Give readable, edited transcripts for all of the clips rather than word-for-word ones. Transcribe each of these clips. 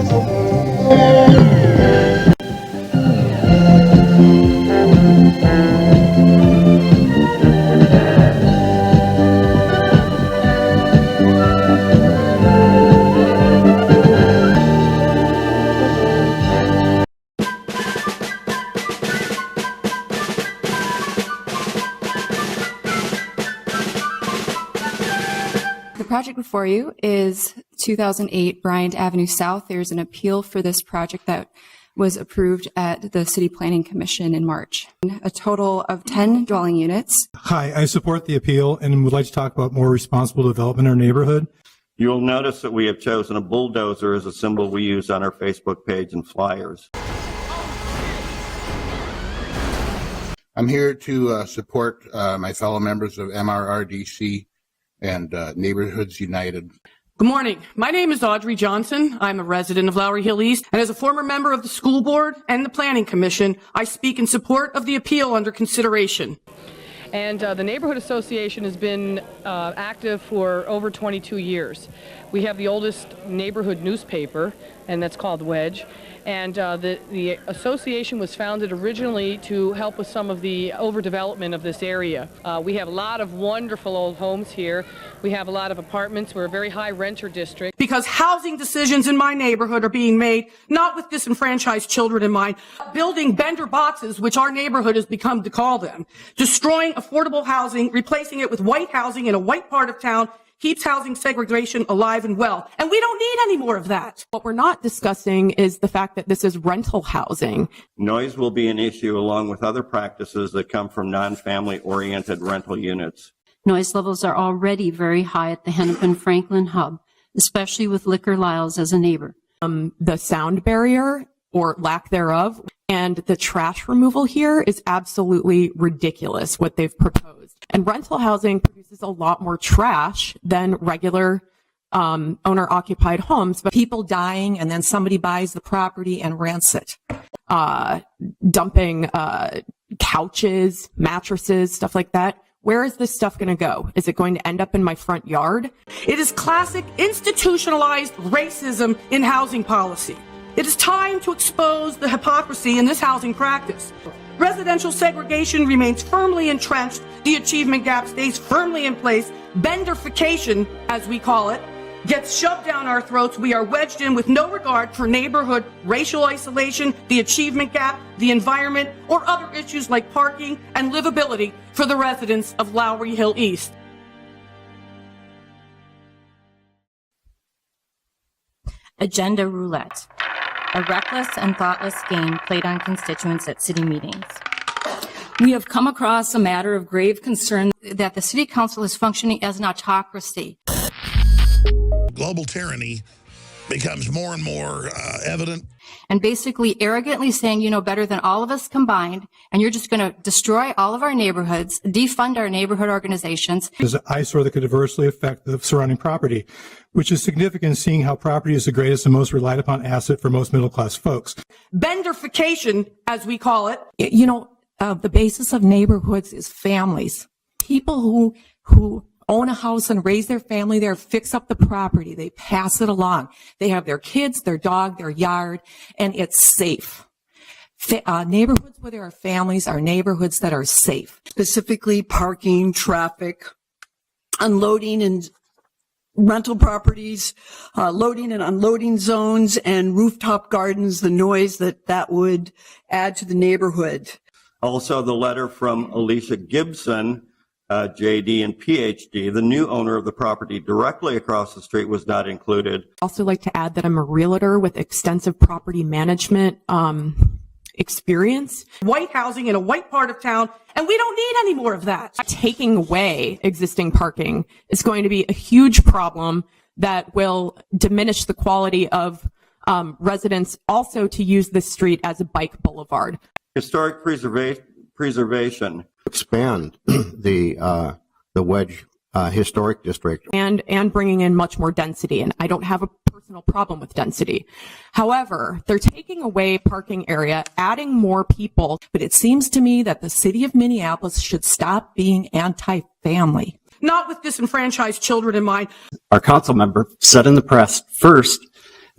The project before you is 2008 Bryant Avenue South. There's an appeal for this project that was approved at the City Planning Commission in March. A total of 10 dwelling units. Hi, I support the appeal and would like to talk about more responsible development in our neighborhood. You'll notice that we have chosen a bulldozer as a symbol we use on our Facebook page and flyers. I'm here to support my fellow members of MRRDC and Neighborhoods United. Good morning. My name is Audrey Johnson. I'm a resident of Lowry Hill East, and as a former member of the school board and the planning commission, I speak in support of the appeal under consideration. And the Neighborhood Association has been active for over 22 years. We have the oldest neighborhood newspaper, and that's called Wedge. And the association was founded originally to help with some of the overdevelopment of this area. We have a lot of wonderful old homes here. We have a lot of apartments. We're a very high renter district. Because housing decisions in my neighborhood are being made not with disenfranchised children in mind, building Bender boxes, which our neighborhood has become to call them, destroying affordable housing, replacing it with white housing in a white part of town, keeps housing segregation alive and well. And we don't need any more of that. What we're not discussing is the fact that this is rental housing. Noise will be an issue along with other practices that come from non-family oriented rental units. Noise levels are already very high at the Hennepin Franklin hub, especially with Liquor Lyles as a neighbor. The sound barrier or lack thereof and the trash removal here is absolutely ridiculous what they've proposed. And rental housing produces a lot more trash than regular owner-occupied homes. But people dying and then somebody buys the property and rents it. Dumping couches, mattresses, stuff like that. Where is this stuff going to go? Is it going to end up in my front yard? It is classic institutionalized racism in housing policy. It is time to expose the hypocrisy in this housing practice. Residential segregation remains firmly entrenched. The achievement gap stays firmly in place. Benderification, as we call it, gets shoved down our throats. We are wedged in with no regard for neighborhood, racial isolation, the achievement gap, the environment, or other issues like parking and livability for the residents of Lowry Hill East. Agenda roulette. A reckless and thoughtless game played on constituents at city meetings. We have come across a matter of grave concern that the City Council is functioning as an autocracy. Global tyranny becomes more and more evident. And basically arrogantly saying, you know better than all of us combined, and you're just going to destroy all of our neighborhoods, defund our neighborhood organizations. There's an eyesore that could adversely affect the surrounding property, which is significant seeing how property is the greatest and most relied upon asset for most middle-class folks. Benderification, as we call it. You know, the basis of neighborhoods is families. People who own a house and raise their family there, fix up the property. They pass it along. They have their kids, their dog, their yard, and it's safe. Neighborhoods where there are families are neighborhoods that are safe. Specifically parking, traffic, unloading and rental properties, loading and unloading zones, and rooftop gardens, the noise that would add to the neighborhood. Also, the letter from Alicia Gibson, JD and PhD, the new owner of the property directly across the street, was not included. Also like to add that I'm a realtor with extensive property management experience. White housing in a white part of town, and we don't need any more of that. Taking away existing parking is going to be a huge problem that will diminish the quality of residents also to use this street as a bike boulevard. Historic preservation. Expand the Wedge Historic District. And bringing in much more density. And I don't have a personal problem with density. However, they're taking away parking area, adding more people. But it seems to me that the city of Minneapolis should stop being anti-family. Not with disenfranchised children in mind. Our council member said in the press first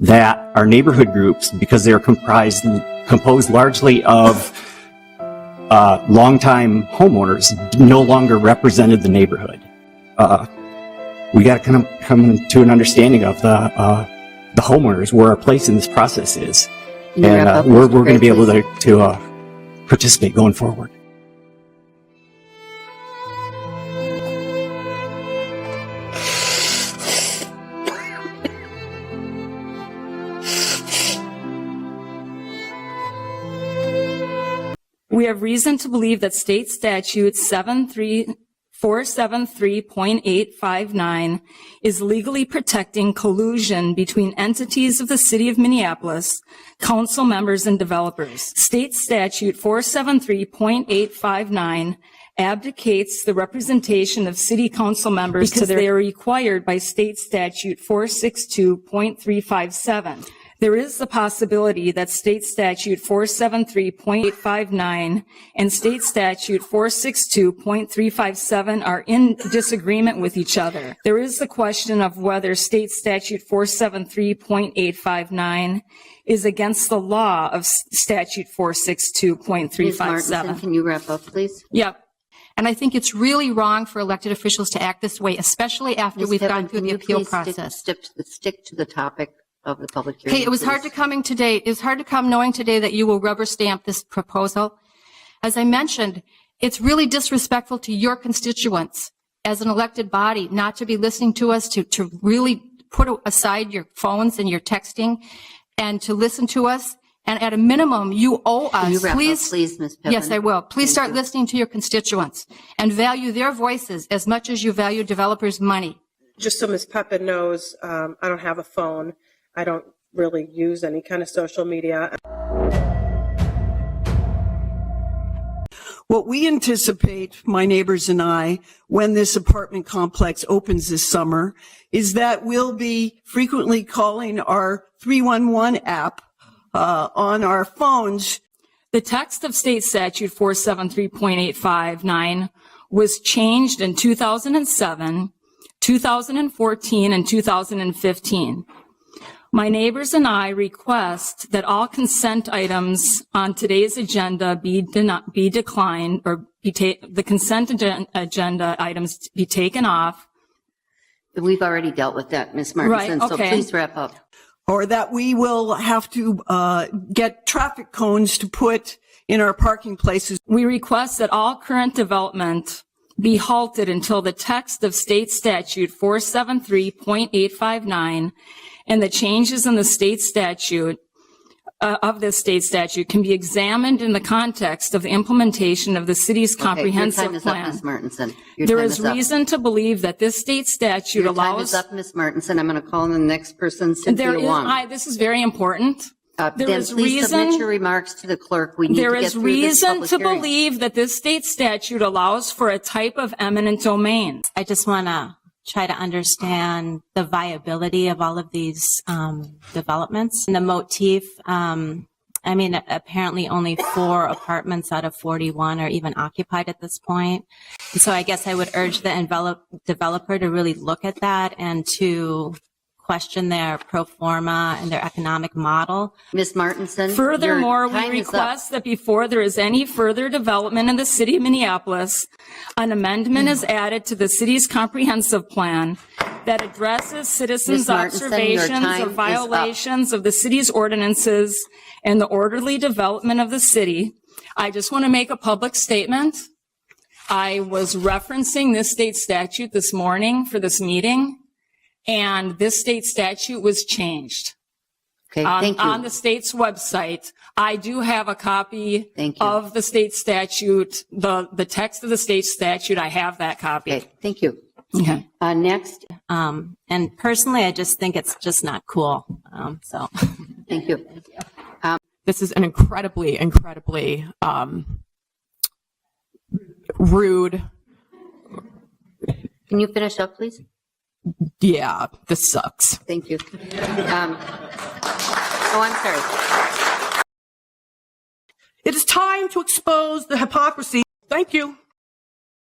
that our neighborhood groups, because they're composed largely of longtime homeowners, no longer represented the neighborhood. We got to come to an understanding of the homeowners, where our place in this process is, and we're going to be able to participate going forward. We have reason to believe that state statute 473.859 is legally protecting collusion between entities of the city of Minneapolis, council members, and developers. State statute 473.859 abdicates the representation of city council members because they are required by state statute 462.357. There is the possibility that state statute 473.859 and state statute 462.357 are in disagreement with each other. There is the question of whether state statute 473.859 is against the law of statute 462.357. Ms. Martinson, can you wrap up, please? Yep. And I think it's really wrong for elected officials to act this way, especially after we've gone through the appeal process. Stick to the topic of the public hearing. Okay, it was hard to come today. It was hard to come knowing today that you will rubber stamp this proposal. As I mentioned, it's really disrespectful to your constituents as an elected body not to be listening to us, to really put aside your phones and your texting and to listen to us. And at a minimum, you owe us. Can you wrap up, please, Ms. Pippin? Yes, I will. Please start listening to your constituents and value their voices as much as you value developers' money. Just so Ms. Pippin knows, I don't have a phone. I don't really use any kind of social media. What we anticipate, my neighbors and I, when this apartment complex opens this summer, is that we'll be frequently calling our 311 app on our phones. The text of state statute 473.859 was changed in 2007, 2014, and 2015. My neighbors and I request that all consent items on today's agenda be declined, or the consent agenda items be taken off. We've already dealt with that, Ms. Martinson, right, okay. So please wrap up. Or that we will have to get traffic cones to put in our parking places. We request that all current development be halted until the text of state statute 473.859 and the changes in the state statute of this state statute can be examined in the context of the implementation of the city's comprehensive your time is plan. Up, Ms. Martinson. There is reason to believe that this state statute your allows. Time is up, Ms. Martinson. I'm going to call on the next person, Cynthia Wong. This is very important. Then please submit your remarks to the clerk. We need to get through this public hearing. There is reason to believe that this state statute allows for a type of eminent domain. I just want to try to understand the viability of all of these developments. And the motif, I mean, apparently only 4 apartments out of 41 are even occupied at this point. And so I guess I would urge the developer to really look at that and to question their pro forma and their economic model. Ms. Martinson, furthermore, we request that before there is any further development in the city of Minneapolis, an amendment is added to the city's comprehensive plan that addresses citizens' observations of violations of the city's ordinances and the orderly development of the city. I just want to make a public statement. I was referencing this state statute this morning for this meeting, and this state statute was changed. Okay, thank you. On the state's website. I do have a copy of the state statute, the text of the state statute. I have that copy. Okay, thank you. Okay. Next. And personally, I just think it's just not cool. So thank you. This is an incredibly rude. Can you finish up, please? Yeah, this sucks. Thank you. I'm sorry. It is time to expose the hypocrisy. Thank you.